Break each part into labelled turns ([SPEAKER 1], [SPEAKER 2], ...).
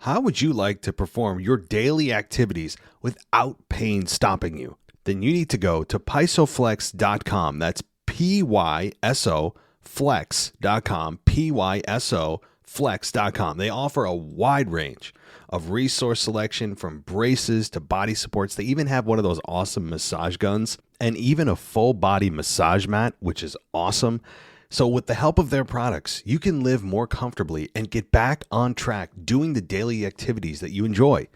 [SPEAKER 1] How would you like to perform your daily activities without pain stopping you? Then you need to go to pysoflex.com. That's P-Y-S-O flex.com, P-Y-S-O flex.com. They offer a wide range of resource selection from braces to body supports. They even have one of those awesome massage guns and even a full body massage mat, which is awesome. So with the help of their products, you can live more comfortably and get back on track doing the daily activities that you enjoy.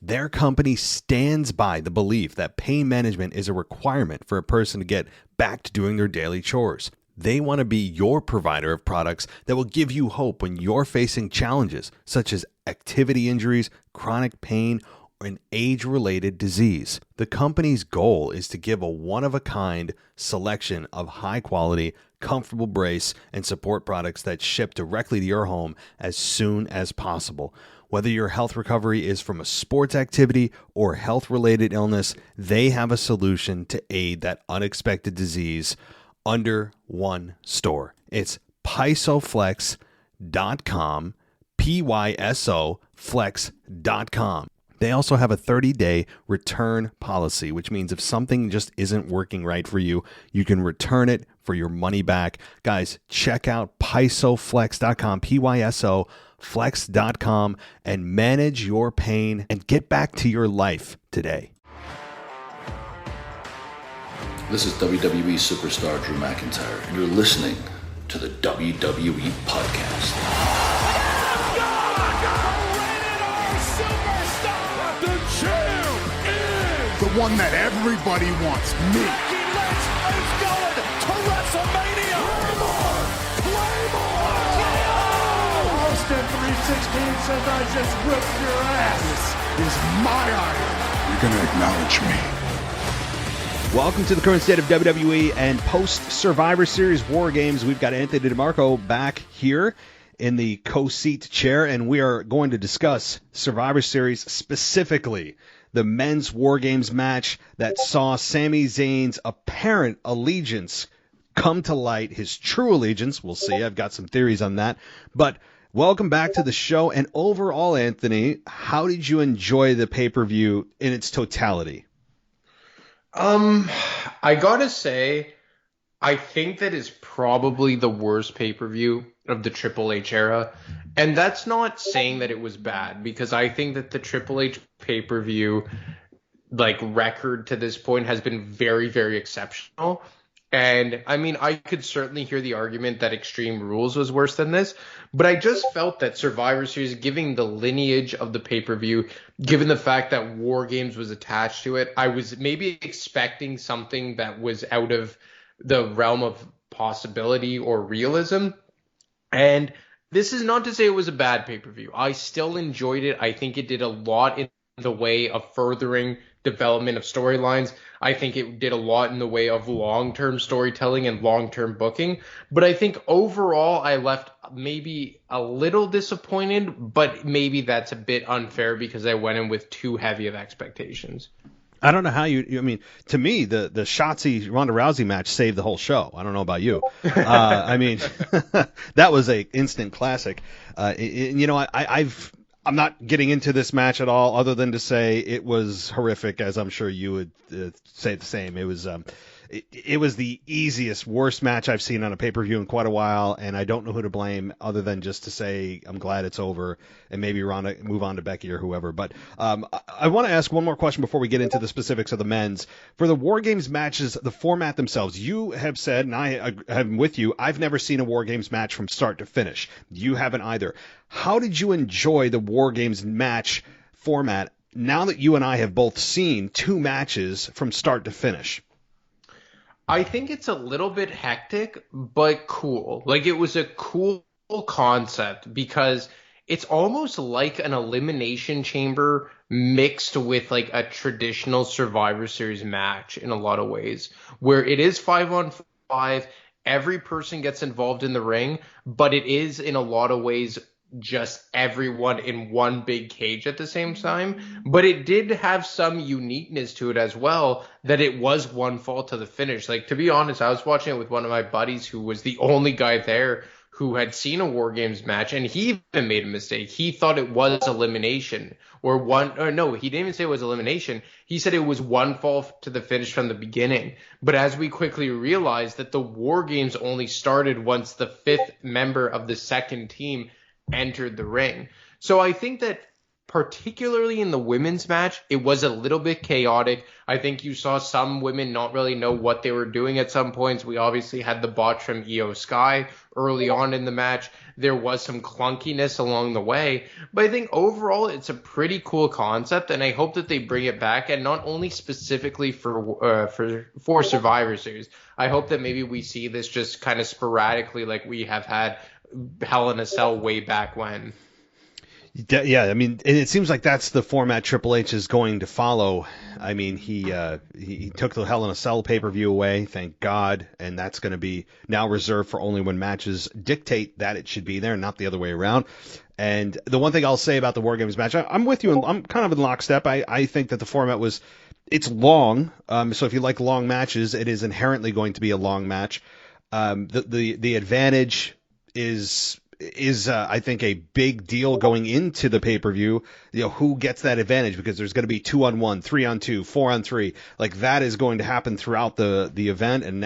[SPEAKER 1] Their company stands by the belief that pain management is a requirement for a person to get back to doing their daily chores. They want to be your provider of products that will give you hope when you're facing challenges such as activity injuries, chronic pain, or an age-related disease. The company's goal is to give a one-of-a-kind selection of high-quality, comfortable brace and support products that ship directly to your home as soon as possible. Whether your health recovery is from a sports activity or health-related illness, they have a solution to aid that unexpected disease under one store. It's pysoflex.com, P-Y-S-O flex.com. They also have a 30-day return policy, which means if something just isn't working right for you, you can return it for your money back. Guys, check out pysoflex.com, P-Y-S-O flex.com, and manage your pain and get back to your life today.
[SPEAKER 2] This is WWE superstar Drew McIntyre, and you're listening to the WWE Podcast.
[SPEAKER 3] The one that everybody wants, me.
[SPEAKER 4] Becky Lynch is going to WrestleMania. Claymore!
[SPEAKER 3] Austin 316 says I just whipped your ass. This is my iron. You're going to acknowledge me.
[SPEAKER 1] Welcome to the current State of WWE and post-Survivor Series War Games. We've got Anthony DeMarco back here in the co-seat chair, and we are going to discuss Survivor Series, specifically the men's War Games match that saw Sami Zayn's apparent allegiance come to light, his true allegiance. We'll see. I've got some theories on that. But welcome back to the show. And overall, Anthony, how did you enjoy the pay-per-view in its totality?
[SPEAKER 5] I gotta say, I think that is probably the worst pay-per-view of the Triple H era. And that's not saying that it was bad, because I think that the Triple H pay-per-view record to this point has been very, very exceptional. And I mean, I could certainly hear the argument that Extreme Rules was worse than this, but I just felt that Survivor Series, given the lineage of the pay-per-view, given the fact that War Games was attached to it, I was maybe expecting something that was out of the realm of possibility or realism. And this is not to say it was a bad pay-per-view. I still enjoyed it. I think it did a lot in the way of furthering development of storylines. I think it did a lot in the way of long-term storytelling and long-term booking. But I think overall I left maybe a little disappointed, but maybe that's a bit unfair because I went in with too heavy of expectations.
[SPEAKER 1] I don't know how I mean, to me, the Shotzi Ronda Rousey match saved the whole show. I don't know about you. I mean, that was a instant classic. I'm not getting into this match at all, other than to say it was horrific, as I'm sure you would say the same. It was it was the easiest, worst match I've seen on a pay-per-view in quite a while, and I don't know who to blame other than just to say I'm glad it's over and maybe Ronda move on to Becky or whoever. But I want to ask one more question before we get into the specifics of the men's. For the War Games matches, the format themselves, you have said, and I am with you, I've never seen a War Games match from start to finish. You haven't either. How did you enjoy the War Games match format now that you and I have both seen two matches from start to finish?
[SPEAKER 5] I think it's a little bit hectic, but cool. It was a cool concept because it's almost like an elimination chamber mixed with a traditional Survivor Series match in a lot of ways, where it is 5-on-5. Every person gets involved in the ring, but it is in a lot of ways just everyone in one big cage at the same time. But it did have some uniqueness to it as well, that it was one fall to the finish. To be honest, I was watching it with one of my buddies who was the only guy there who had seen a War Games match, and he even made a mistake. He thought it was elimination he didn't even say it was elimination. He said it was one fall to the finish from the beginning. But as we quickly realized that the War Games only started once the 5th member of the second team entered the ring. So I think that particularly in the women's match, it was a little bit chaotic. I think you saw some women not really know what they were doing at some points. We obviously had the botch from Io Sky early on in the match. There was some clunkiness along the way. But I think overall it's a pretty cool concept, and I hope that they bring it back, and not only specifically for Survivor Series. I hope that maybe we see this just kind of sporadically like we have had Hell in a Cell way back when.
[SPEAKER 1] Yeah, I mean, and it seems like that's the format Triple H is going to follow. I mean, he took the Hell in a Cell pay-per-view away, thank God, and that's going to be now reserved for only when matches dictate that it should be there, not the other way around. And the one thing I'll say about the War Games match, I'm with you, and I'm kind of in lockstep. I think that the format it's long, so if you like long matches, it is inherently going to be a long match. The advantage is I think a big deal going into the pay-per-view. Who gets that advantage, because there's going to be 2-on-1, 3-on-2, 4-on-3. Like, that is going to happen throughout the event, and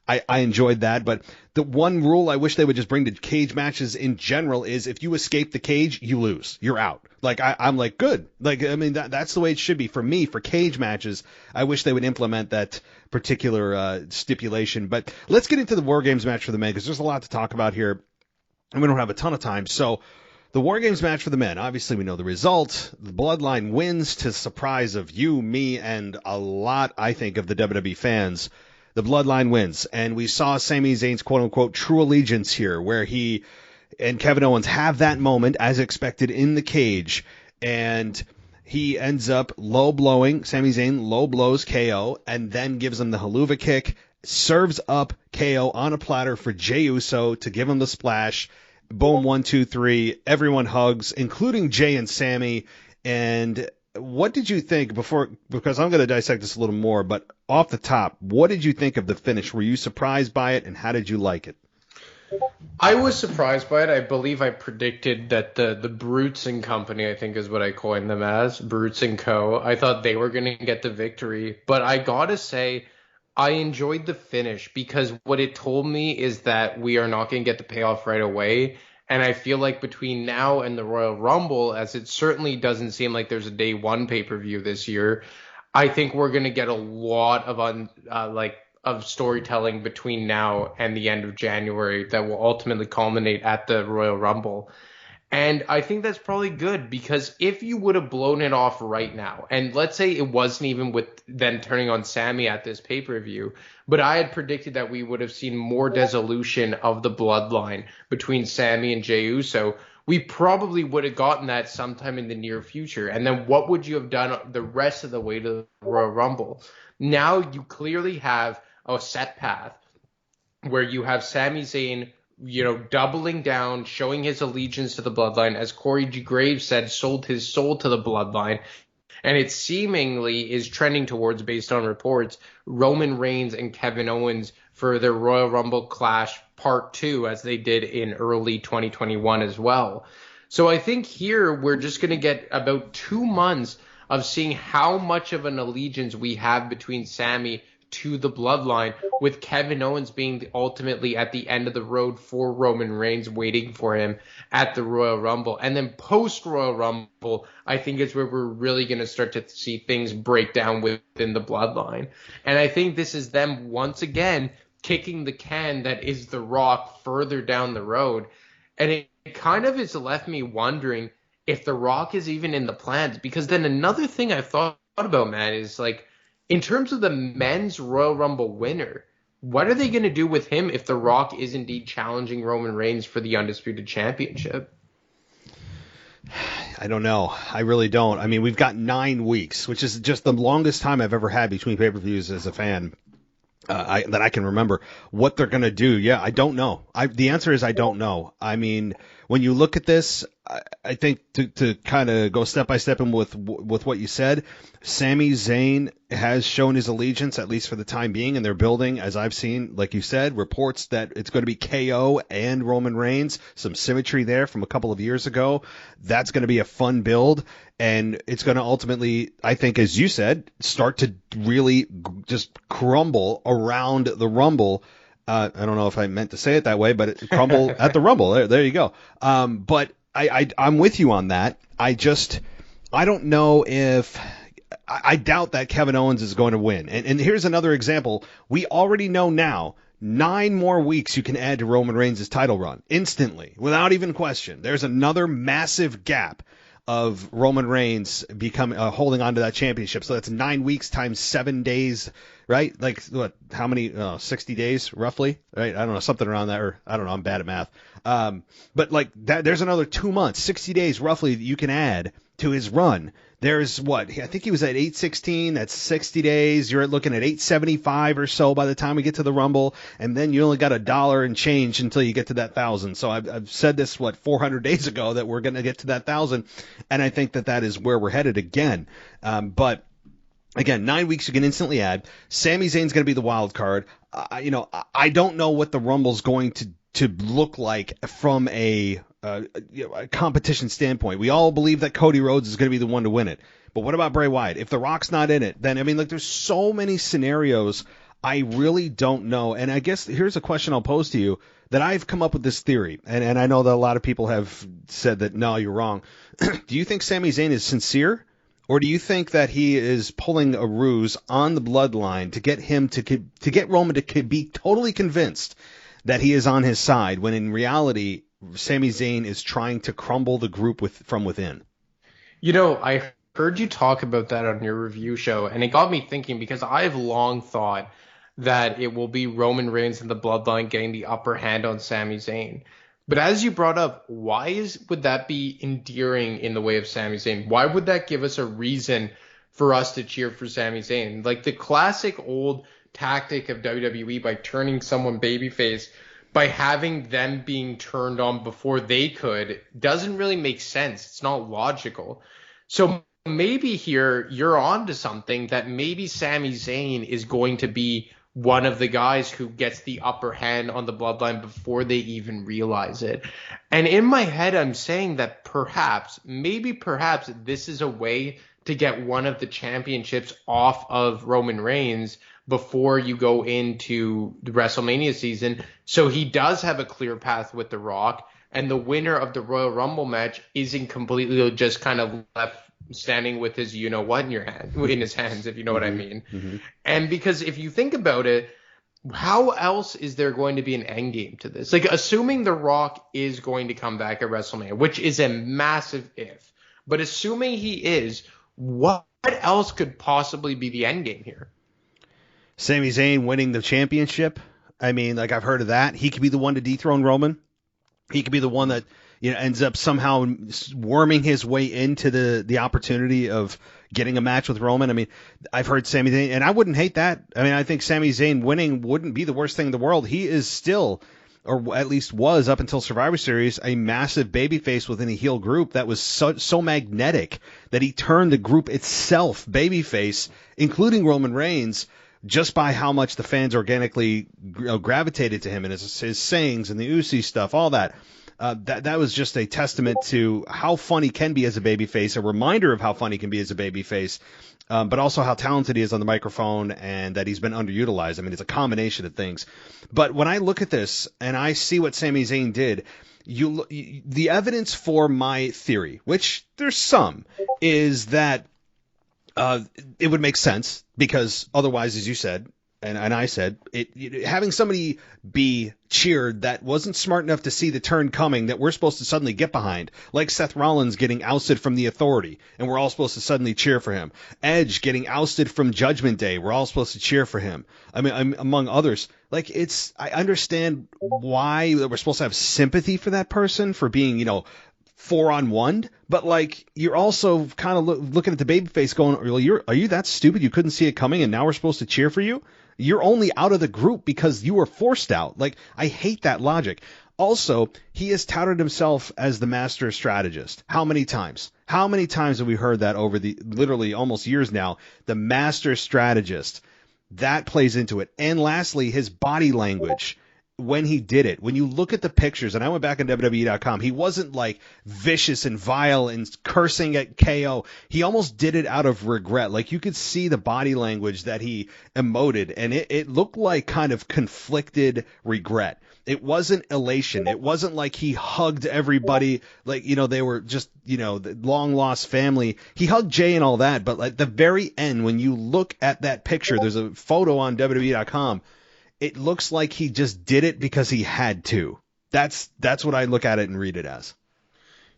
[SPEAKER 1] I enjoyed that. But the one rule I wish they would just bring to cage matches in general is if you escape the cage, you lose. You're out. Like, I'm like, good. Like, I mean, that's the way it should be for me. For cage matches, I wish they would implement that particular stipulation. But let's get into the War Games match for the men, because there's a lot to talk about here, and we don't have a ton of time. So the War Games match for the men, obviously we know the result. The Bloodline wins to the surprise of you, me, and a lot, I think, of the WWE fans. The Bloodline wins, and we saw Sami Zayn's quote-unquote true allegiance here, where he and Kevin Owens have that moment, as expected, in the cage, and he ends up low-blowing. Sami Zayn low-blows KO, and then gives him the haluva kick, serves up KO on a platter for Jey Uso to give him the splash. Boom, 1, 2, 3. Everyone hugs, including Jey and Sami. And what did you think because I'm going to dissect this a little more, but off the top, what did you think of the finish? Were you surprised by it, and how did you like it?
[SPEAKER 5] I was surprised by it. I believe I predicted that the Brutes and Company, I think is what I coined them as, Brutes and Co. I thought they were going to get the victory, but I got to say, I enjoyed the finish, because what it told me is that we are not going to get the payoff right away. And I feel like between now and the Royal Rumble, as it certainly doesn't seem like there's a day one pay-per-view this year, I think we're going to get a lot of storytelling between now and the end of January that will ultimately culminate at the Royal Rumble. And I think that's probably good, because if you would have blown it off right now, and let's say it wasn't even with then turning on Sami at this pay-per-view, but I had predicted that we would have seen more dissolution of the Bloodline between Sami and Jey Uso, we probably would have gotten that sometime in the near future. And then what would you have done the rest of the way to the Royal Rumble? Now you clearly have a set path where you have Sami Zayn, doubling down, showing his allegiance to the Bloodline. As Corey G. Graves said, sold his soul to the Bloodline. And it seemingly is trending towards, based on reports, Roman Reigns and Kevin Owens for their Royal Rumble Clash Part 2, as they did in early 2021 as well. So I think here we're just going to get about 2 months of seeing how much of an allegiance we have between Sami to the Bloodline, with Kevin Owens being ultimately at the end of the road for Roman Reigns, waiting for him at the Royal Rumble. And then post Royal Rumble, I think is where we're really going to start to see things break down within the Bloodline. And I think this is them once again kicking the can that is The Rock further down the road. And it kind of has left me wondering if The Rock is even in the plans, because then another thing I've thought about, Matt, is like, in terms of the men's Royal Rumble winner, what are they going to do with him if The Rock is indeed challenging Roman Reigns for the Undisputed Championship?
[SPEAKER 1] I don't know. I really don't. I mean, we've got 9 weeks, which is just the longest time I've ever had between pay-per-views as a fan that I can remember. What they're going to do, I don't know. The answer is I don't know. I mean, when you look at this, I think to kind of go step by step in with what you said, Sami Zayn has shown his allegiance, at least for the time being, and they're building, as I've seen, like you said, reports that it's going to be KO and Roman Reigns, some symmetry there from a couple of years ago. That's going to be a fun build, and it's going to ultimately, I think, as you said, start to really just crumble around the Rumble. I don't know if I meant to say it that way, but it crumble at the Rumble. There you go. But I'm with you on that. I don't know if I doubt that Kevin Owens is going to win. And here's another example. We already know now 9 more weeks you can add to Roman Reigns' title run instantly without even question. There's another massive gap of Roman Reigns holding on to that championship. So that's 9 weeks times 7 days, right? Like what? How many? 60 days roughly, right? I don't know, something around that, or I don't know. I'm bad at math. But like that, there's another 2 months, 60 days roughly that you can add to his run. There's what? I think he was at 816. That's 60 days. You're looking at 875 or so by the time we get to the Rumble, and then you only got $1 and change until you get to that 1,000. So I've said this 400 days ago that we're going to get to that 1,000, and I think that is where we're headed again. But again, 9 weeks you can instantly add. Sami Zayn's going to be the wild card. I don't know what the Rumble's going to look like from a competition standpoint. We all believe that Cody Rhodes is going to be the one to win it. But what about Bray Wyatt? If The Rock's not in it, then, there's so many scenarios I really don't know. And I guess here's a question I'll pose to you that I've come up with this theory. And I know that a lot of people have said that, no, you're wrong. Do you think Sami Zayn is sincere? Or do you think that he is pulling a ruse on the Bloodline to get him to get Roman to be totally convinced that he is on his side, when in reality, Sami Zayn is trying to crumble the group from within?
[SPEAKER 5] I heard you talk about that on your review show, and it got me thinking, because I've long thought that it will be Roman Reigns and the Bloodline getting the upper hand on Sami Zayn. But as you brought up, would that be endearing in the way of Sami Zayn? Why would that give us a reason for us to cheer for Sami Zayn? Like the classic old tactic of WWE, by turning someone babyface, by having them being turned on before they could, doesn't really make sense. It's not logical. So maybe here you're on to something, that maybe Sami Zayn is going to be one of the guys who gets the upper hand on the Bloodline before they even realize it. And in my head, I'm saying that perhaps this is a way to get one of the championships off of Roman Reigns before you go into the WrestleMania season. So he does have a clear path with The Rock, and the winner of the Royal Rumble match isn't completely just kind of left standing with his you-know-what in his hands, if you know what I mean. Mm-hmm. And because if you think about it, how else is there going to be an end game to this? Like, assuming The Rock is going to come back at WrestleMania, which is a massive if, but assuming he is, what else could possibly be the end game here?
[SPEAKER 1] Sami Zayn winning the championship. I've heard of that. He could be the one to dethrone Roman. He could be the one that ends up somehow worming his way into the opportunity of getting a match with Roman. I've heard Sami Zayn, and I wouldn't hate that. I think Sami Zayn winning wouldn't be the worst thing in the world. He is still, or at least was up until Survivor Series, a massive babyface within a heel group that was so magnetic that he turned the group itself babyface, including Roman Reigns, just by how much the fans organically gravitated to him and his sayings and the Uzi stuff, all that. That was just a testament to how fun he can be as a babyface, a reminder of how fun he can be as a babyface, but also how talented he is on the microphone and that he's been underutilized. It's a combination of things. But when I look at this and I see what Sami Zayn did, the evidence for my theory, which there's some, is that it would make sense, because otherwise, as you said, and I said, having somebody be cheered that wasn't smart enough to see the turn coming that we're supposed to suddenly get behind, like Seth Rollins getting ousted from the Authority, and we're all supposed to suddenly cheer for him. Edge getting ousted from Judgment Day, we're all supposed to cheer for him. Among others. I understand why we're supposed to have sympathy for that person for being, 4-on-1, but you're also kind of looking at the babyface going, are you that stupid you couldn't see it coming and now we're supposed to cheer for you? You're only out of the group because you were forced out. I hate that logic. Also, he has touted himself as the master strategist. How many times? How many times have we heard that over the literally almost years now? The master strategist. That plays into it. And lastly, his body language when he did it. When you look at the pictures, and I went back on WWE.com, he wasn't like vicious and vile and cursing at KO. He almost did it out of regret. Like you could see the body language that he emoted, and it looked like kind of conflicted regret. It wasn't elation. It wasn't like he hugged everybody like, they were just, the long lost family. He hugged Jay and all that, but at the very end, when you look at that picture, there's a photo on WWE.com. It looks like he just did it because he had to. That's what I look at it and read it as.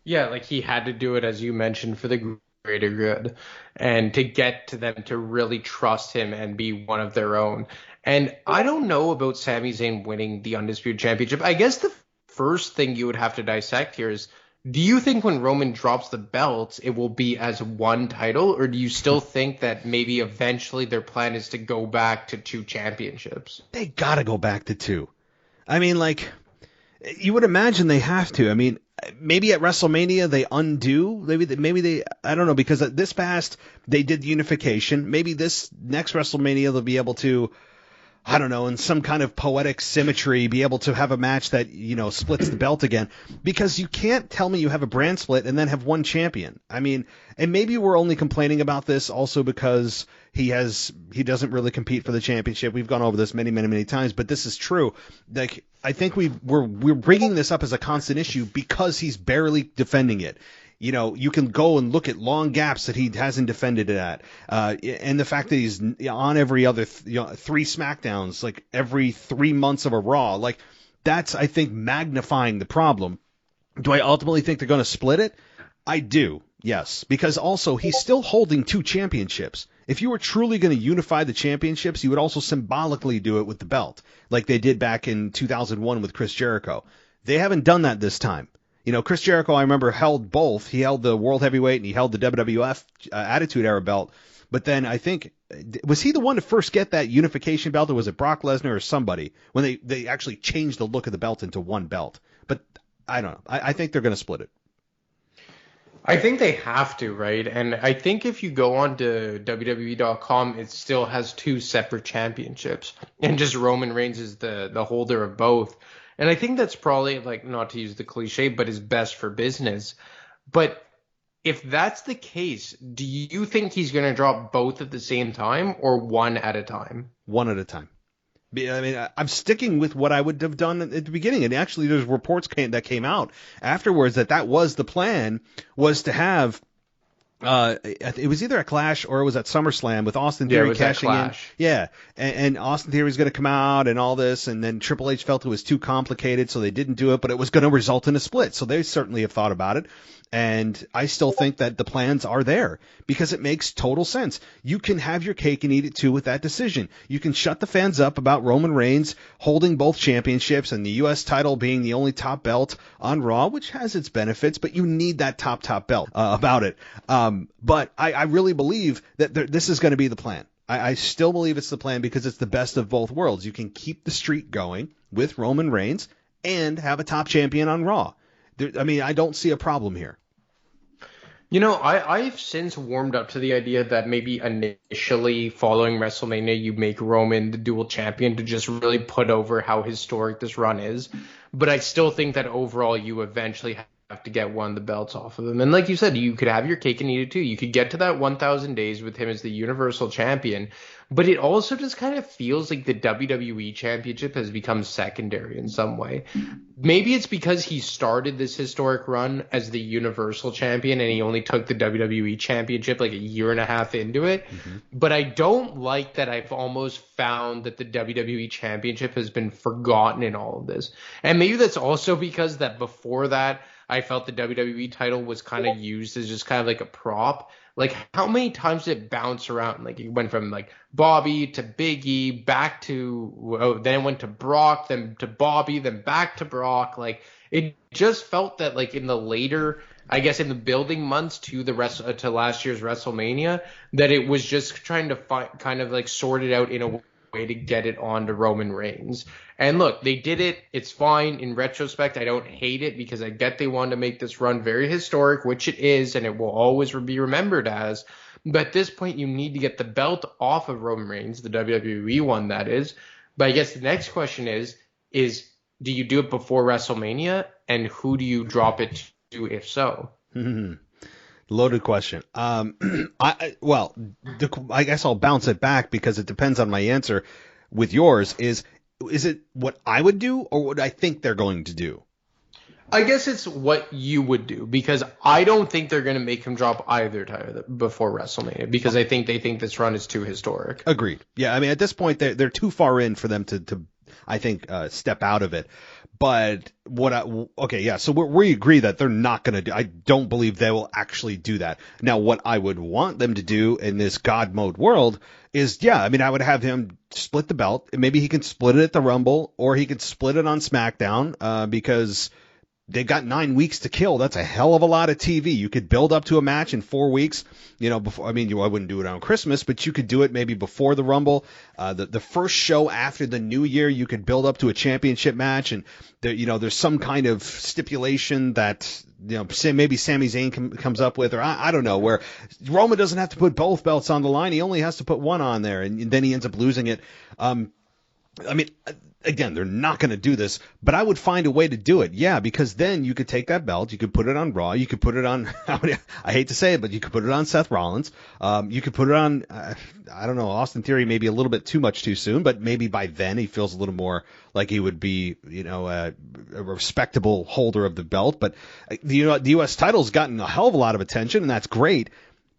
[SPEAKER 5] Yeah, like he had to do it, as you mentioned, for the greater good and to get to them to really trust him and be one of their own. And I don't know about Sami Zayn winning the Undisputed Championship. I guess the first thing you would have to dissect here is, do you think when Roman drops the belts, it will be as one title, or do you still think that maybe eventually their plan is to go back to 2 championships?
[SPEAKER 1] They got to go back to 2. I mean, like, you would imagine they have to. I mean, maybe at WrestleMania they undo. Maybe they, I don't know, because this past they did unification. Maybe this next WrestleMania they'll be able to, I don't know, in some kind of poetic symmetry, be able to have a match that, splits the belt again. Because you can't tell me you have a brand split and then have one champion. I mean, and maybe we're only complaining about this also because he doesn't really compete for the championship. We've gone over this many, many, many times, but this is true. Like, I think we're bringing this up as a constant issue because he's barely defending it. You can go and look at long gaps that he hasn't defended it at. And the fact that he's on every other 3 SmackDowns, like every 3 months of a Raw, like that's, I think, magnifying the problem. Do I ultimately think they're going to split it? I do, yes. Because also, he's still holding 2 championships. If you were truly going to unify the championships, you would also symbolically do it with the belt, like they did back in 2001 with Chris Jericho. They haven't done that this time. Chris Jericho, I remember, held both. He held the World Heavyweight and he held the WWF Attitude Era belt. But then I think, was he the one to first get that unification belt, or was it Brock Lesnar or somebody when they actually changed the look of the belt into one belt? But I don't know. I think they're going to split it.
[SPEAKER 5] I think they have to, right? And I think if you go on to WWE.com, it still has 2 separate championships. And just Roman Reigns is the holder of both. And I think that's probably, like, not to use the cliche, but is best for business. But if that's the case, do you think he's going to drop both at the same time or one at a time?
[SPEAKER 1] One at a time. I mean, I'm sticking with what I would have done at the beginning. And actually, there's reports that came out afterwards that was the plan, was to have it was either a Clash or it was at SummerSlam with Austin Theory cashing in. Yeah, and Austin Theory was going to come out and all this, and then Triple H felt it was too complicated, so they didn't do it, but it was going to result in a split. So they certainly have thought about it, and I still think that the plans are there because it makes total sense. You can have your cake and eat it too with that decision. You can shut the fans up about Roman Reigns holding both championships and the U.S. title being the only top belt on Raw, which has its benefits, but you need that top belt about it. But I really believe that this is going to be the plan. I still believe it's the plan because it's the best of both worlds. You can keep the streak going with Roman Reigns and have a top champion on Raw. I don't see a problem here.
[SPEAKER 5] I've since warmed up to the idea that maybe initially following WrestleMania, you make Roman the dual champion to just really put over how historic this run is. But I still think that overall you eventually have to get one of the belts off of him. And like you said, you could have your cake and eat it too. You could get to that 1,000 days with him as the Universal Champion. But it also just kind of feels like the WWE Championship has become secondary in some way. Maybe it's because he started this historic run as the Universal Champion and he only took the WWE Championship like a year and a half into it. Mm-hmm. But I don't like that I've almost found that the WWE Championship has been forgotten in all of this. And maybe that's also because that before that, I felt the WWE title was kind of used as just kind of like a prop. Like, how many times did it bounce around? Like, it went from, like, Bobby to Big E, back to, then it went to Brock, then to Bobby, then back to Brock. Like, it just felt that, like, in the later, I guess in the building months to to last year's WrestleMania, that it was just trying to kind of, like, sort it out in a way to get it on to Roman Reigns. And look, they did it. It's fine. In retrospect, I don't hate it because I get they wanted to make this run very historic, which it is, and it will always be remembered as. But at this point, you need to get the belt off of Roman Reigns, the WWE one, that is. But I guess the next question is do you do it before WrestleMania, and who do you drop it to if so?
[SPEAKER 1] Loaded question. I guess I'll bounce it back because it depends on my answer. With yours, is it what I would do or what I think they're going to do?
[SPEAKER 5] I guess it's what you would do, because I don't think they're going to make him drop either title before WrestleMania, because I think they think this run is too historic.
[SPEAKER 1] Agreed. Yeah, I mean, at this point, they're too far in for them to I think, step out of it. But so we agree that they're not going to do. I don't believe they will actually do that. Now, what I would want them to do in this God mode world is, I would have him split the belt. Maybe he can split it at the Rumble, or he could split it on SmackDown, because they've got 9 weeks to kill. That's a hell of a lot of TV. You could build up to a match in 4 weeks. Before, I wouldn't do it on Christmas, but you could do it maybe before the Rumble. The first show after the New Year, you could build up to a championship match, and there's some kind of stipulation that maybe Sami Zayn comes up with, or I don't know, where Roman doesn't have to put both belts on the line. He only has to put one on there, and then he ends up losing it. Again, they're not going to do this, but I would find a way to do it. Yeah, because then you could take that belt, you could put it on Raw, you could put it on, I hate to say it, but you could put it on Seth Rollins. You could put it on, I don't know, Austin Theory maybe a little bit too much too soon, but maybe by then he feels a little more like he would be, a respectable holder of the belt. But the U.S. title's gotten a hell of a lot of attention, and that's great.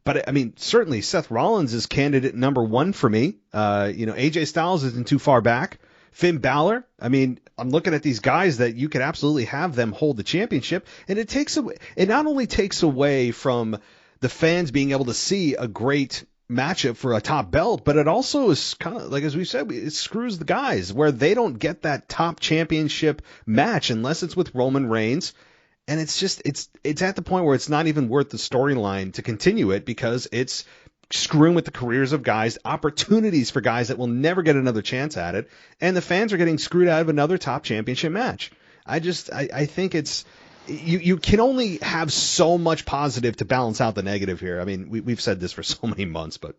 [SPEAKER 1] But certainly Seth Rollins is candidate number one for me. AJ Styles isn't too far back. Finn Balor, I'm looking at these guys that you could absolutely have them hold the championship, and it not only takes away from the fans being able to see a great matchup for a top belt, but it also is kind of like, as we said, it screws the guys where they don't get that top championship match unless it's with Roman Reigns. And it's at the point where it's not even worth the storyline to continue it, because it's screwing with the careers of guys, opportunities for guys that will never get another chance at it, and the fans are getting screwed out of another top championship match. I think it's you can only have so much positive to balance out the negative here. We've said this for so many months, but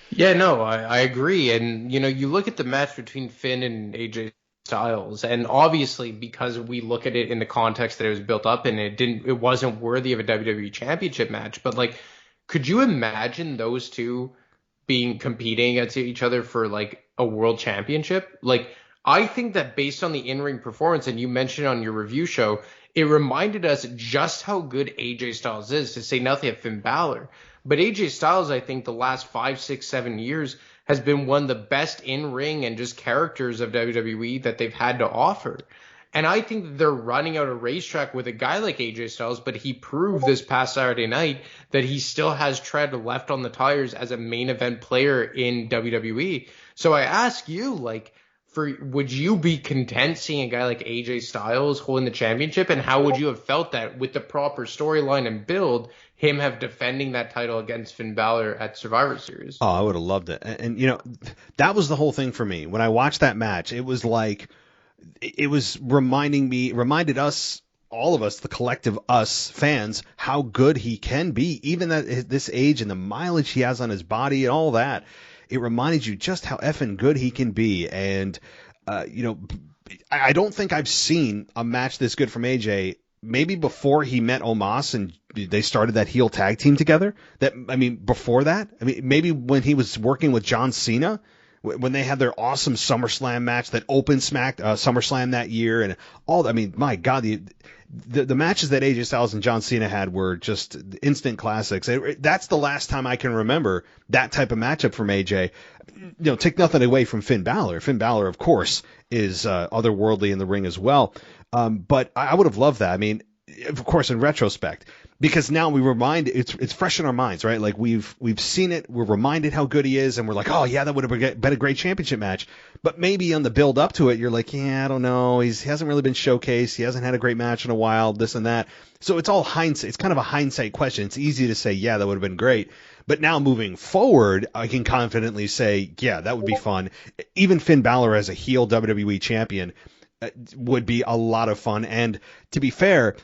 [SPEAKER 5] yeah, no, I agree. And you look at the match between Finn and AJ Styles, and obviously because we look at it in the context that it was built up, and it wasn't worthy of a WWE championship match, but could you imagine those two competing against each other for a world championship? I think that based on the in-ring performance, and you mentioned on your review show, it reminded us just how good AJ Styles is, to say nothing of Finn Balor. But AJ Styles, I think the last 5, 6, 7 years has been one of the best in-ring and just characters of WWE that they've had to offer. And I think they're running out a racetrack with a guy like AJ Styles, but he proved this past Saturday night that he still has tread left on the tires as a main event player in WWE. So I ask you, would you be content seeing a guy like AJ Styles holding the championship? And how would you have felt that with the proper storyline and build, him have defending that title against Finn Balor at Survivor Series?
[SPEAKER 1] Oh, I would have loved it. And that was the whole thing for me. When I watched that match, it was it was reminded us, all of us, the collective us fans, how good he can be, even at this age and the mileage he has on his body and all that. It reminded you just how effing good he can be. And, I don't think I've seen a match this good from AJ, maybe before he met Omos and they started that heel tag team together. Before that, maybe when he was working with John Cena, when they had their awesome SummerSlam match that opened SummerSlam that year, and all. My God, the matches that AJ Styles and John Cena had were just instant classics. That's the last time I can remember that type of matchup from AJ. Take nothing away from Finn Balor. Finn Balor, of course, is otherworldly in the ring as well. But I would have loved that. Of course, in retrospect, because now it's fresh in our minds, right? Like we've seen it, we're reminded how good he is, and we're like, oh yeah, that would have been a great championship match. But maybe on the build up to it, you're like, yeah, I don't know, he hasn't really been showcased, he hasn't had a great match in a while, this and that. So it's all hindsight. It's kind of a hindsight question. It's easy to say, yeah, that would have been great. But now moving forward, I can confidently say, yeah, that would be fun. Even Finn Balor as a heel WWE champion would be a lot of fun. And to be fair,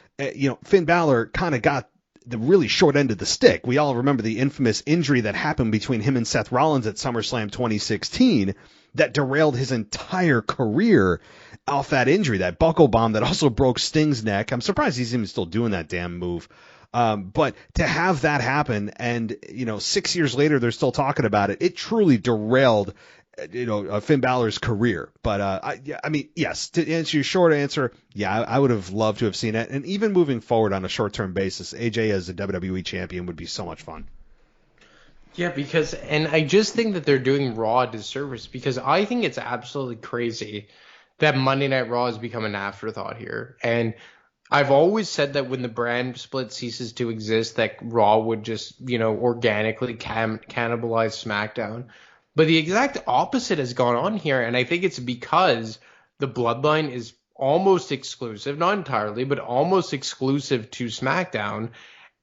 [SPEAKER 1] Finn Balor kind of got the really short end of the stick. We all remember the infamous injury that happened between him and Seth Rollins at SummerSlam 2016 that derailed his entire career off that injury, that buckle bomb that also broke Sting's neck. I'm surprised he's even still doing that damn move. But to have that happen and, 6 years later, they're still talking about it. It truly derailed, Finn Balor's career. But, yes, to answer your short answer, yeah, I would have loved to have seen it. And even moving forward on a short-term basis, AJ as a WWE champion would be so much fun.
[SPEAKER 5] Yeah, and I just think that they're doing Raw a disservice because I think it's absolutely crazy that Monday Night Raw has become an afterthought here. And I've always said that when the brand split ceases to exist, that Raw would just, organically cannibalize SmackDown. But the exact opposite has gone on here, and I think it's because the Bloodline is almost exclusive, not entirely, but almost exclusive to SmackDown.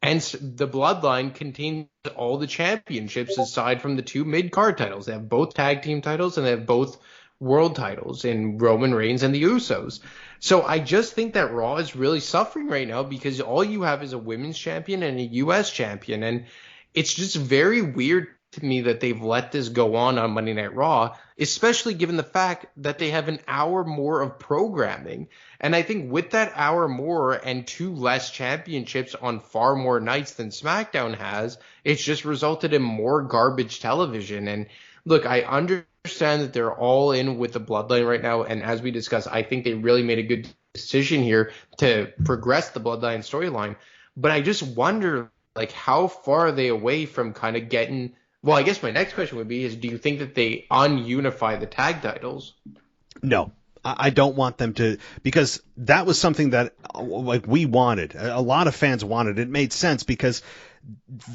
[SPEAKER 5] And the Bloodline contains all the championships aside from the two mid-card titles. They have both tag team titles, and they have both world titles in Roman Reigns and the Usos. So I just think that Raw is really suffering right now because all you have is a women's champion and a U.S. champion. And it's just very weird to me that they've let this go on Monday Night Raw, especially given the fact that they have an hour more of programming. And I think with that hour more and two less championships on far more nights than SmackDown has, it's just resulted in more garbage television. And look, I understand that they're all in with the Bloodline right now. And as we discussed, I think they really made a good decision here to progress the Bloodline storyline. But I just wonder, how far are they away from kind of getting... Well, I guess my next question would be do you think that they ununify the tag titles?
[SPEAKER 1] No. I don't want them to, because that was something that we wanted. A lot of fans wanted. It made sense because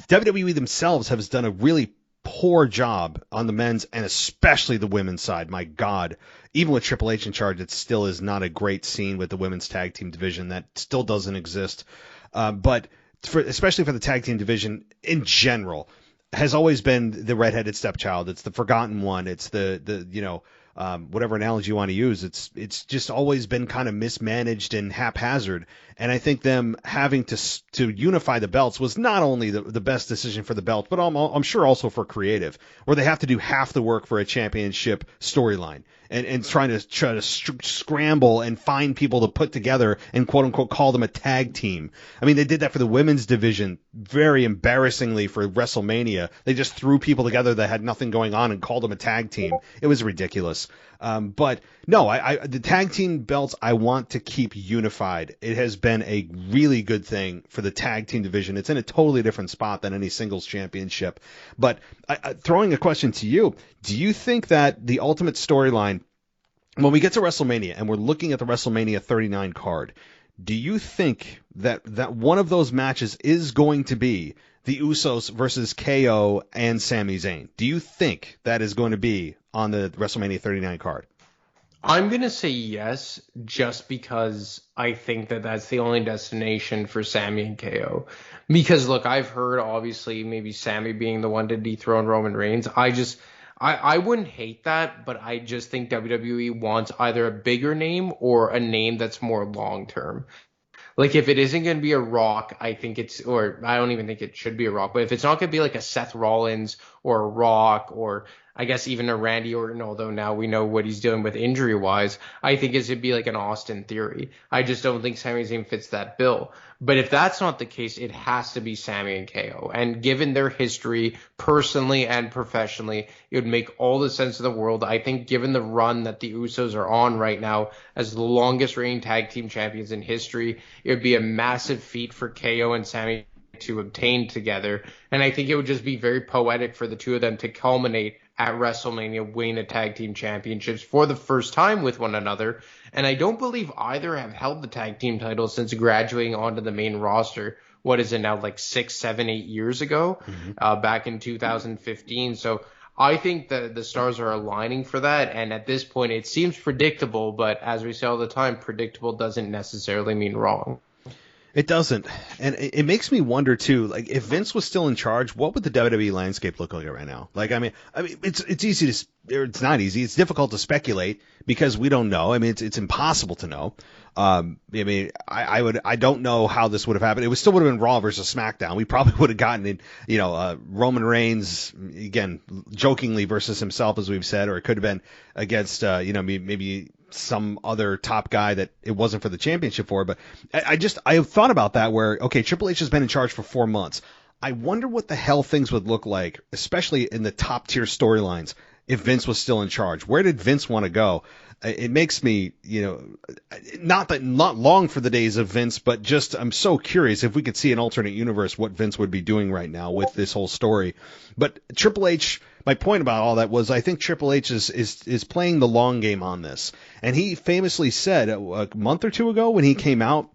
[SPEAKER 1] WWE themselves has done a really poor job on the men's and especially the women's side. My God, even with Triple H in charge, it still is not a great scene with the women's tag team division. That still doesn't exist. But especially for the tag team division in general, has always been the redheaded stepchild. It's the forgotten one. It's the whatever analogy you want to use. It's just always been kind of mismanaged and haphazard. And I think them having to unify the belts was not only the best decision for the belt, but I'm sure also for creative, where they have to do half the work for a championship storyline and try to scramble and find people to put together and quote unquote call them a tag team. I mean, they did that for the women's division very embarrassingly for WrestleMania. They just threw people together that had nothing going on and called them a tag team. It was ridiculous. But no, the tag team belts I want to keep unified. It has been a really good thing for the tag team division. It's in a totally different spot than any singles championship. But throwing a question to you, do you think that the ultimate storyline, when we get to WrestleMania and we're looking at the WrestleMania 39 card, do you think that one of those matches is going to be the Usos versus KO and Sami Zayn? Do you think that is going to be on the WrestleMania 39 card?
[SPEAKER 5] I'm going to say yes, just because I think that that's the only destination for Sami and KO. Because, look, I've heard, obviously, maybe Sami being the one to dethrone Roman Reigns. I wouldn't hate that, but I just think WWE wants either a bigger name or a name that's more long-term. Like, if it isn't going to be a Rock, I don't even think it should be a Rock, but if it's not going to be like a Seth Rollins or a Rock or I guess even a Randy Orton, although now we know what he's dealing with injury-wise, I think it should be like an Austin Theory. I just don't think Sami Zayn fits that bill. But if that's not the case, it has to be Sami and KO. And given their history, personally and professionally, it would make all the sense in the world. I think given the run that the Usos are on right now as the longest reigning tag team champions in history, it would be a massive feat for KO and Sami to obtain together. And I think it would just be very poetic for the two of them to culminate at WrestleMania, winning the tag team championships for the first time with one another. And I don't believe either have held the tag team titles since graduating onto the main roster what is it now, like 6, 7, 8 years ago, back in 2015. So I think that the stars are aligning for that. And at this point, it seems predictable. But as we say all the time, predictable doesn't necessarily mean wrong.
[SPEAKER 1] It doesn't. And it makes me wonder, too, like, if Vince was still in charge, what would the WWE landscape look like right now? Like, I mean, it's easy to, it's not easy. It's difficult to speculate because we don't know. I mean, it's impossible to know. I mean, I don't know how this would have happened. It still would have been Raw versus SmackDown. We probably would have gotten in, Roman Reigns, again, jokingly versus himself, as we've said, or it could have been against, maybe some other top guy that it wasn't for the championship for. But I have thought about that where, okay, Triple H has been in charge for 4 months. I wonder what the hell things would look like, especially in the top tier storylines, if Vince was still in charge. Where did Vince want to go? It makes me, not long for the days of Vince, but just I'm so curious if we could see an alternate universe, what Vince would be doing right now with this whole story. But Triple H, my point about all that was I think Triple H is playing the long game on this. And he famously said a month or two ago when he came out,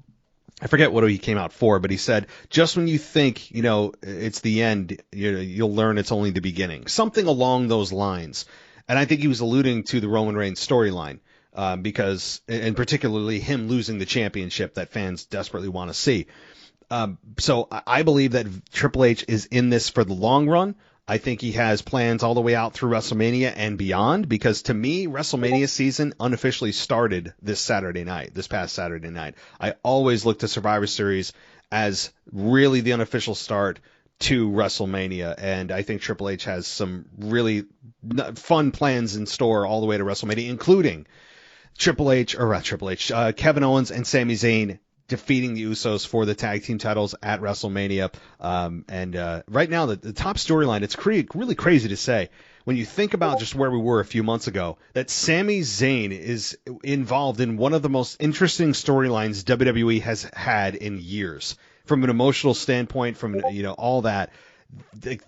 [SPEAKER 1] I forget what he came out for, but he said, just when you think, it's the end, you'll learn it's only the beginning. Something along those lines. And I think he was alluding to the Roman Reigns storyline because, and particularly him losing the championship that fans desperately want to see. So I believe that Triple H is in this for the long run. I think he has plans all the way out through WrestleMania and beyond because to me, WrestleMania season unofficially started this past Saturday night. I always look to Survivor Series as really the unofficial start to WrestleMania, and I think Triple H has some really fun plans in store all the way to WrestleMania, including Kevin Owens and Sami Zayn defeating the Usos for the tag team titles at WrestleMania. And right now, the top storyline, it's really crazy to say, when you think about just where we were a few months ago, that Sami Zayn is involved in one of the most interesting storylines WWE has had in years. From an emotional standpoint, from all that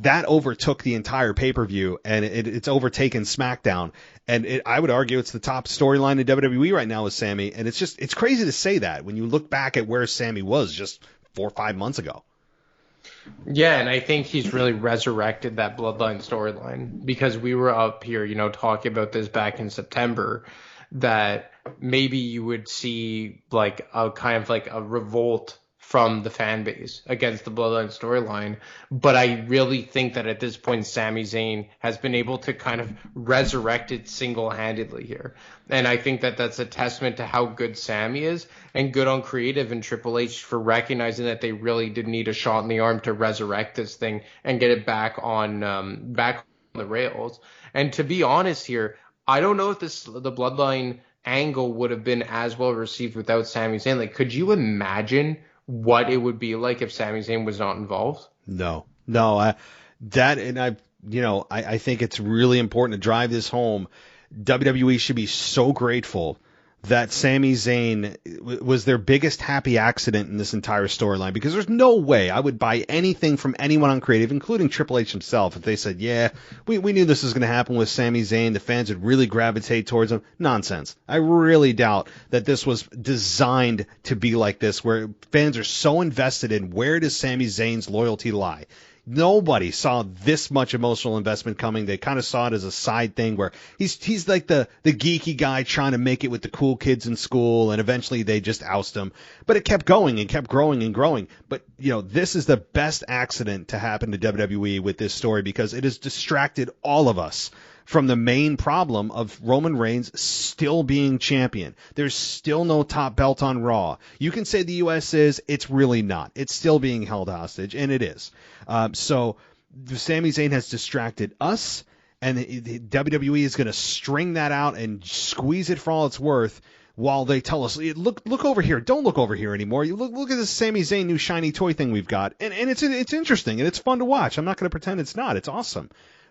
[SPEAKER 1] overtook the entire pay-per-view, and it's overtaken SmackDown. And I would argue it's the top storyline in WWE right now with Sami. And it's crazy to say that when you look back at where Sami was just 4 or 5 months ago.
[SPEAKER 5] Yeah, and I think he's really resurrected that Bloodline storyline because we were up here, talking about this back in September, that maybe you would see like a kind of like a revolt from the fan base against the Bloodline storyline. But I really think that at this point, Sami Zayn has been able to kind of resurrect it single-handedly here. And I think that that's a testament to how good Sami is and good on creative and Triple H for recognizing that they really did need a shot in the arm to resurrect this thing and get it back on the rails. And to be honest here, I don't know if the Bloodline angle would have been as well received without Sami Zayn. Like, could you imagine what it would be like if Sami Zayn was not involved?
[SPEAKER 1] No. I think it's really important to drive this home. WWE should be so grateful that Sami Zayn was their biggest happy accident in this entire storyline, because there's no way I would buy anything from anyone on creative, including Triple H himself, if they said, yeah, we knew this was going to happen with Sami Zayn, the fans would really gravitate towards him. Nonsense. I really doubt that this was designed to be like this, where fans are so invested in where does Sami Zayn's loyalty lie. Nobody saw this much emotional investment coming. They kind of saw it as a side thing where he's like the geeky guy trying to make it with the cool kids in school, and eventually they just oust him. But it kept going and kept growing and growing. But, this is the best accident to happen to WWE with this story, because it has distracted all of us from the main problem of Roman Reigns still being champion. There's still no top belt on Raw. You can say the U.S. is, it's really not. It's still being held hostage, and it is. So Sami Zayn has distracted us, and the WWE is going to string that out and squeeze it for all it's worth while they tell us, look over here. Don't look over here anymore. You look at this Sami Zayn new shiny toy thing we've got. And it's interesting, and it's fun to watch. I'm not going to pretend it's not. It's awesome.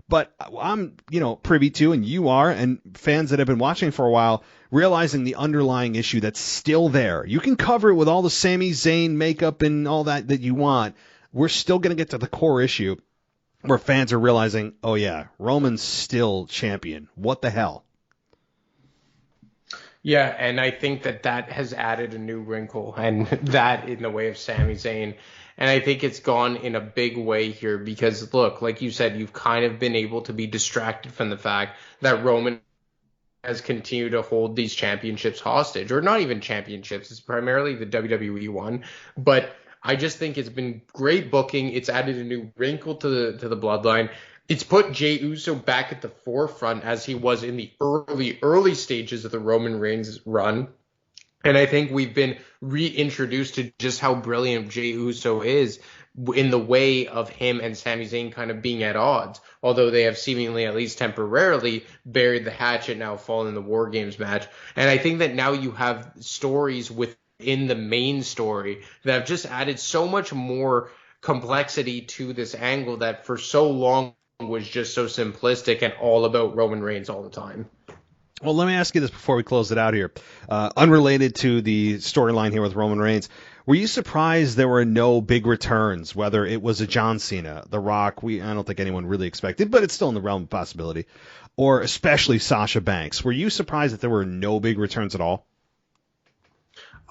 [SPEAKER 1] But I'm, privy to, and you are, and fans that have been watching for a while, realizing the underlying issue that's still there. You can cover it with all the Sami Zayn makeup and all that you want. We're still going to get to the core issue where fans are realizing, oh yeah, Roman's still champion. What the hell?
[SPEAKER 5] Yeah, and I think that has added a new wrinkle, and that in the way of Sami Zayn. And I think it's gone in a big way here because, look, like you said, you've kind of been able to be distracted from the fact that Roman has continued to hold these championships hostage, or not even championships. It's primarily the WWE one, but I just think it's been great booking. It's added a new wrinkle to the bloodline. It's put Jey Uso back at the forefront as he was in the early stages of the Roman Reigns run. And I think we've been reintroduced to just how brilliant Jey Uso is in the way of him and Sami Zayn kind of being at odds, although they have seemingly, at least temporarily, buried the hatchet now following the War Games match. And I think that now you have stories within the main story that have just added so much more complexity to this angle that for so long was just so simplistic and all about Roman Reigns all the time.
[SPEAKER 1] Well, let me ask you this before we close it out here. Unrelated to the storyline here with Roman Reigns, were you surprised there were no big returns, whether it was a John Cena, The Rock, I don't think anyone really expected, but it's still in the realm of possibility, or especially Sasha Banks? Were you surprised that there were no big returns at all?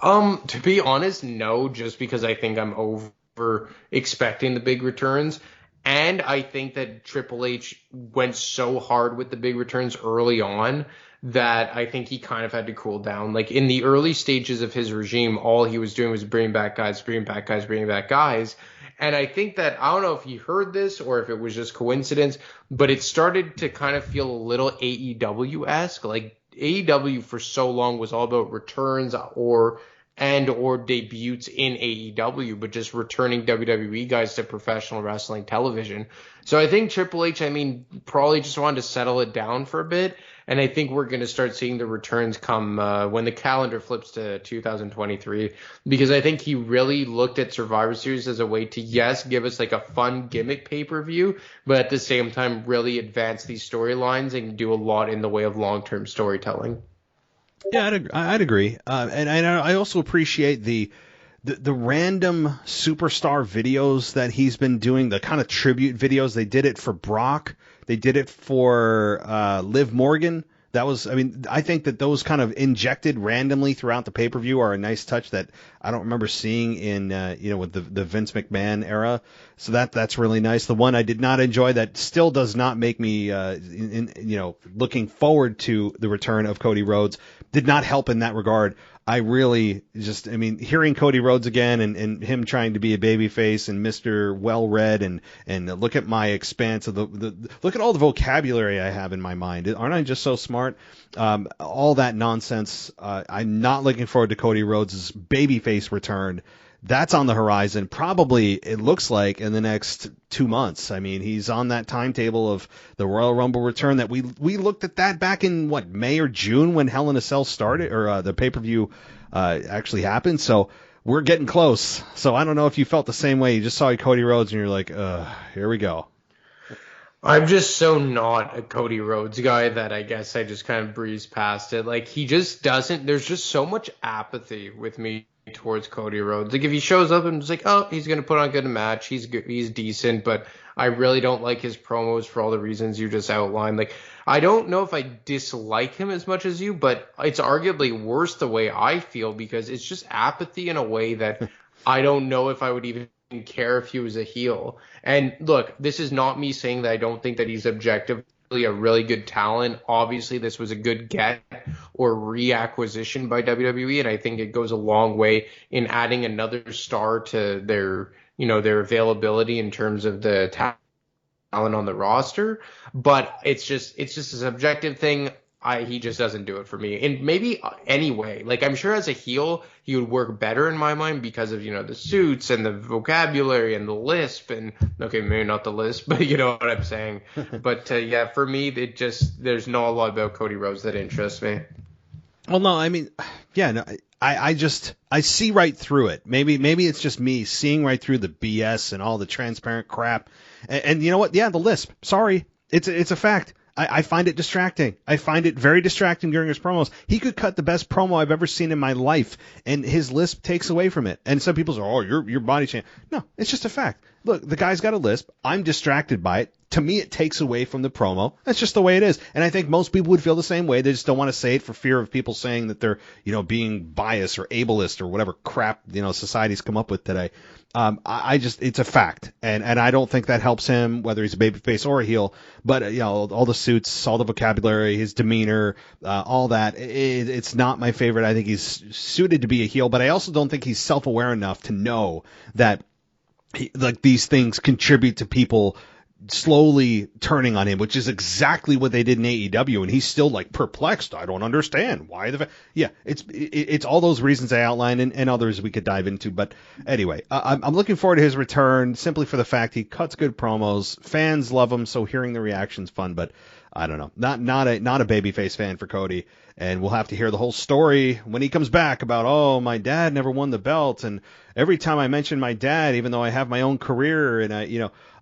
[SPEAKER 5] To be honest, no, just because I think I'm over expecting the big returns. And I think that Triple H went so hard with the big returns early on that I think he kind of had to cool down. Like in the early stages of his regime, all he was doing was bringing back guys. And I think that, I don't know if he heard this or if it was just coincidence, but it started to kind of feel a little AEW-esque. Like AEW for so long was all about returns or debuts in AEW, but just returning WWE guys to professional wrestling television. So I think Triple H, probably just wanted to settle it down for a bit. And I think we're going to start seeing the returns come when the calendar flips to 2023, because I think he really looked at Survivor Series as a way to, yes, give us like a fun gimmick pay-per-view, but at the same time really advance these storylines and do a lot in the way of long-term storytelling.
[SPEAKER 1] Yeah, I'd agree. And I also appreciate the random superstar videos that he's been doing, the kind of tribute videos. They did it for Brock. They did it for Liv Morgan. That was, I think that those kind of injected randomly throughout the pay-per-view are a nice touch that I don't remember seeing in, with the Vince McMahon era. So that's really nice. The one I did not enjoy that still does not make me, looking forward to the return of Cody Rhodes did not help in that regard. I really just, hearing Cody Rhodes again and him trying to be a babyface and Mr. Well-read and look at my expanse of look at all the vocabulary I have in my mind. Aren't I just so smart? All that nonsense. I'm not looking forward to Cody Rhodes' babyface return. That's on the horizon. Probably, it looks like, in the next 2 months. He's on that timetable of the Royal Rumble return that we looked at that back in, May or June when Hell in a Cell started, or the pay-per-view actually happened. So we're getting close. So I don't know if you felt the same way. You just saw Cody Rhodes and you're like, here we go.
[SPEAKER 5] I'm just so not a Cody Rhodes guy that I guess I just kind of breeze past it. Like, he just doesn't, there's just so much apathy with me towards Cody Rhodes. Like, if he shows up and it's like, oh, he's going to put on a good match, he's good, he's decent, but I really don't like his promos for all the reasons you just outlined. Like, I don't know if I dislike him as much as you, but it's arguably worse the way I feel, because it's just apathy in a way that I don't know if I would even care if he was a heel. And look, this is not me saying that I don't think that he's objectively a really good talent. Obviously, this was a good get or reacquisition by WWE, and I think it goes a long way in adding another star to their availability in terms of the talent on the roster. But it's just a subjective thing. He just doesn't do it for me. And maybe anyway, like, I'm sure as a heel, he would work better in my mind because of, the suits and the vocabulary and the lisp and, okay, maybe not the lisp, but you know what I'm saying. But yeah, for me, there's not a lot about Cody Rhodes that interests me.
[SPEAKER 1] Well, no, I see right through it. Maybe it's just me seeing right through the BS and all the transparent crap. And you know what? Yeah, the lisp. Sorry. It's a fact. I find it distracting. I find it very distracting during his promos. He could cut the best promo I've ever seen in my life, and his lisp takes away from it. And some people say, oh, your body change. No, it's just a fact. Look, the guy's got a lisp. I'm distracted by it. to me, it takes away from the promo. That's just the way it is. And I think most people would feel the same way. They just don't want to say it for fear of people saying that they're, being biased or ableist or whatever crap, society's come up with today. It's a fact. And I don't think that helps him, whether he's a babyface or a heel. But, all the suits, all the vocabulary, his demeanor, all that, it's not my favorite. I think he's suited to be a heel, but I also don't think he's self-aware enough to know that these things contribute to people slowly turning on him, which is exactly what they did in AEW, and he's still perplexed. I don't understand why it's all those reasons I outlined and others we could dive into. But anyway, I'm looking forward to his return simply for the fact he cuts good promos. Fans love him, so hearing the reaction's fun. But I don't know, not a babyface fan for Cody. And we'll have to hear the whole story when he comes back about, oh, my dad never won the belt. And every time I mention my dad, even though I have my own career and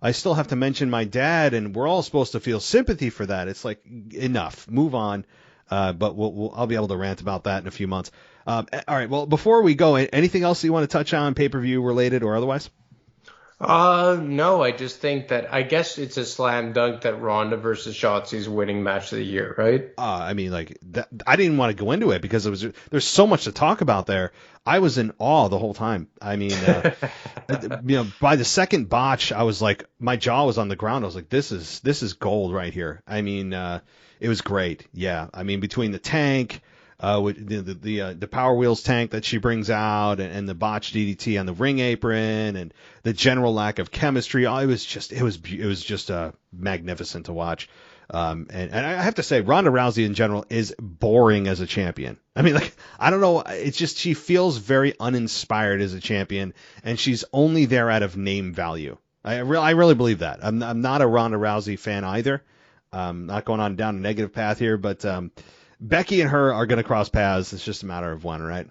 [SPEAKER 1] I still have to mention my dad, and we're all supposed to feel sympathy for that. It's enough, move on. But I'll be able to rant about that in a few months. All right. Well, before we go, anything else you want to touch on, pay-per-view related or otherwise?
[SPEAKER 5] No, I just think that I guess it's a slam dunk that Ronda versus Shotzi's winning match of the year, right?
[SPEAKER 1] I didn't want to go into it because there's so much to talk about there. I was in awe the whole time. I mean, by the second botch, I was my jaw was on the ground. I was like, this is gold right here. I mean, it was great. Yeah. I mean, between the tank, with the Power Wheels tank that she brings out and the botched DDT on the ring apron and the general lack of chemistry. It was just magnificent to watch. And I have to say, Ronda Rousey in general is boring as a champion. I mean, I don't know. It's just she feels very uninspired as a champion, and she's only there out of name value. I really believe that. I'm not a Ronda Rousey fan either. Not going on down a negative path here, but Becky and her are going to cross paths. It's just a matter of when, right?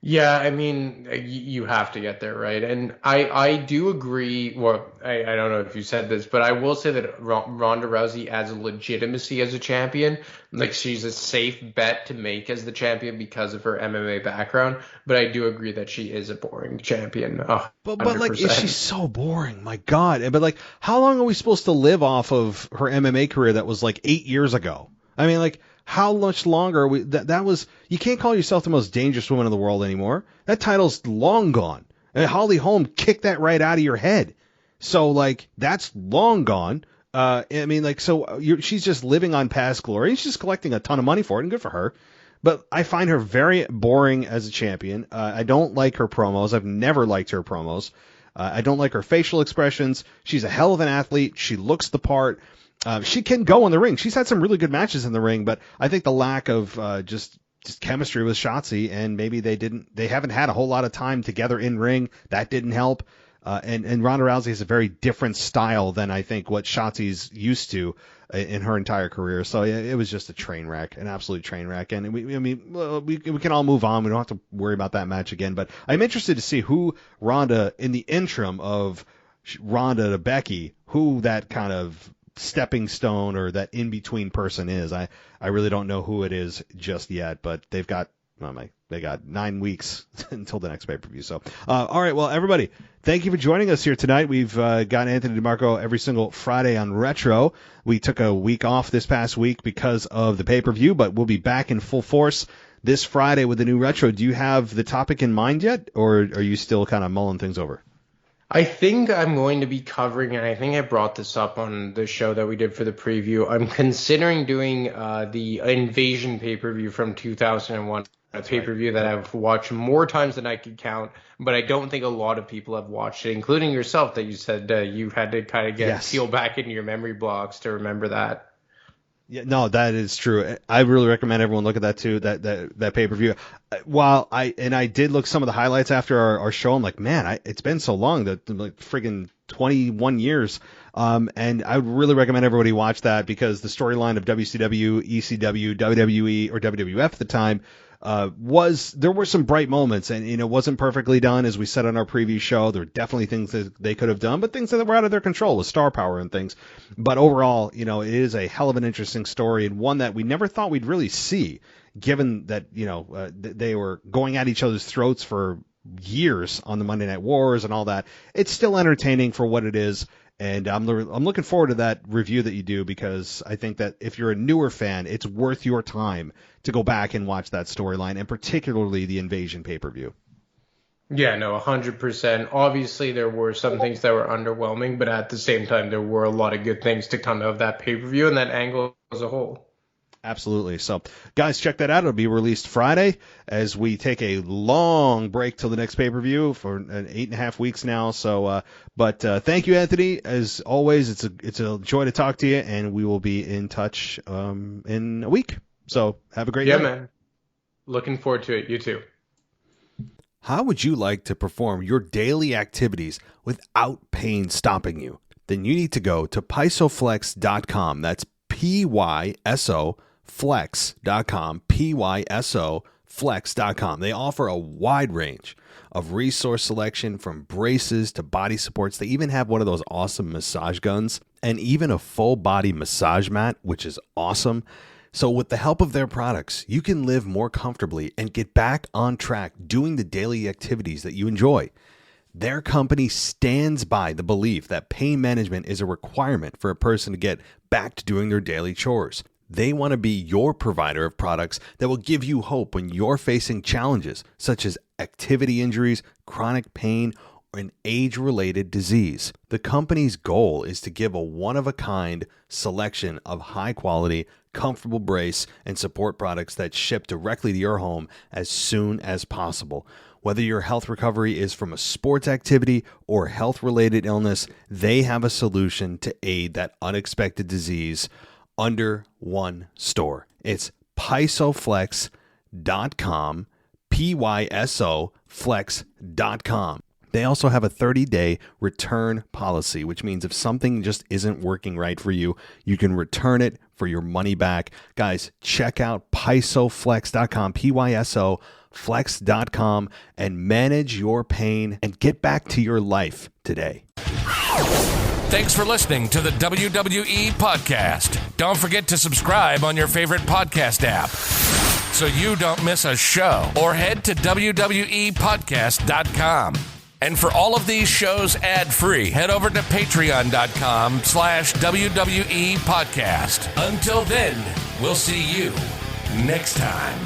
[SPEAKER 5] Yeah, I mean, you have to get there, right? And I do agree. Well, I don't know if you said this, but I will say that Ronda Rousey adds legitimacy as a champion. She's a safe bet to make as the champion because of her MMA background. But I do agree that she is a boring champion. Oh,
[SPEAKER 1] but she's so boring. My God. But how long are we supposed to live off of her MMA career that was 8 years ago? I mean, how much longer are we? That was, you can't call yourself the most dangerous woman in the world anymore. That title's long gone. And Holly Holm kicked that right out of your head. So that's long gone. I mean, she's just living on past glory. She's collecting a ton of money for it, and good for her. But I find her very boring as a champion. I don't like her promos. I've never liked her promos. I don't like her facial expressions. She's a hell of an athlete. She looks the part. She can go in the ring. She's had some really good matches in the ring, but I think the lack of just chemistry with Shotzi, and maybe they haven't had a whole lot of time together in ring. That didn't help. And Ronda Rousey has a very different style than I think what Shotzi's used to in her entire career. So it was just a train wreck, an absolute train wreck. And we can all move on. We don't have to worry about that match again. But I'm interested to see who Ronda, in the interim of Ronda to Becky, who that kind of stepping stone or that in-between person is. I really don't know who it is just yet, but they got 9 weeks until the next pay-per-view. So, all right, well, everybody, thank you for joining us here tonight. We've got Anthony DeMarco every single Friday on Retro. We took a week off this past week because of the pay-per-view, but we'll be back in full force this Friday with the new Retro. Do you have the topic in mind yet, or are you still kind of mulling things over?
[SPEAKER 5] I think I'm going to be covering, and I think I brought this up on the show that we did for the preview. I'm considering doing the Invasion pay-per-view from 2001, a pay-per-view that I've watched more times than I could count, but I don't think a lot of people have watched it, including yourself, that you said you had to kind of peel back into your memory blocks to remember that.
[SPEAKER 1] Yeah, no, that is true. I really recommend everyone look at that too, that pay-per-view. While I did look some of the highlights after our show, I'm like, man, it's been so long, friggin' 21 years. And I would really recommend everybody watch that because the storyline of WCW, ECW, WWE, or WWF at the time, there were some bright moments, and it wasn't perfectly done, as we said on our preview show. There were definitely things that they could have done, but things that were out of their control with star power and things. But overall, it is a hell of an interesting story, and one that we never thought we'd really see, given that they were going at each other's throats for years on the Monday Night Wars and all that. It's still entertaining for what it is. And I'm looking forward to that review that you do, because I think that if you're a newer fan, it's worth your time to go back and watch that storyline, and particularly the Invasion pay-per-view.
[SPEAKER 5] Yeah, no, 100%. Obviously, there were some things that were underwhelming, but at the same time, there were a lot of good things to come out of that pay-per-view and that angle as a whole.
[SPEAKER 1] Absolutely. So, guys, check that out. It'll be released Friday as we take a long break till the next pay-per-view for 8.5 weeks now. So, but thank you, Anthony. As always, it's a joy to talk to you, and we will be in touch in a week. So, have a great night.
[SPEAKER 5] Yeah, man. Looking forward to it. You too.
[SPEAKER 1] How would you like to perform your daily activities without pain stopping you? Then you need to go to pysoflex.com. That's PYSO Flex.com, PYSO Flex.com. They offer a wide range of resource selection, from braces to body supports. They even have one of those awesome massage guns and even a full body massage mat, which is awesome. So with the help of their products, you can live more comfortably and get back on track doing the daily activities that you enjoy. Their company stands by the belief that pain management is a requirement for a person to get back to doing their daily chores. They want to be your provider of products that will give you hope when you're facing challenges such as activity injuries, chronic pain, or an age-related disease. The company's goal is to give a one-of-a-kind selection of high-quality, comfortable brace and support products that ship directly to your home as soon as possible. Whether your health recovery is from a sports activity or health-related illness, they have a solution to aid that unexpected disease under one store. It's pysoflex.com, pysoflex.com. They also have a 30-day return policy, which means if something just isn't working right for you, you can return it for your money back. Guys, check out pysoflex.com, pysoflex.com, and manage your pain and get back to your life today.
[SPEAKER 6] Thanks for listening to the WWE Podcast. Don't forget to subscribe on your favorite podcast app so you don't miss a show, or head to WWEpodcast.com. And for all of these shows ad-free, head over to patreon.com/WWE Podcast. Until then, we'll see you next time.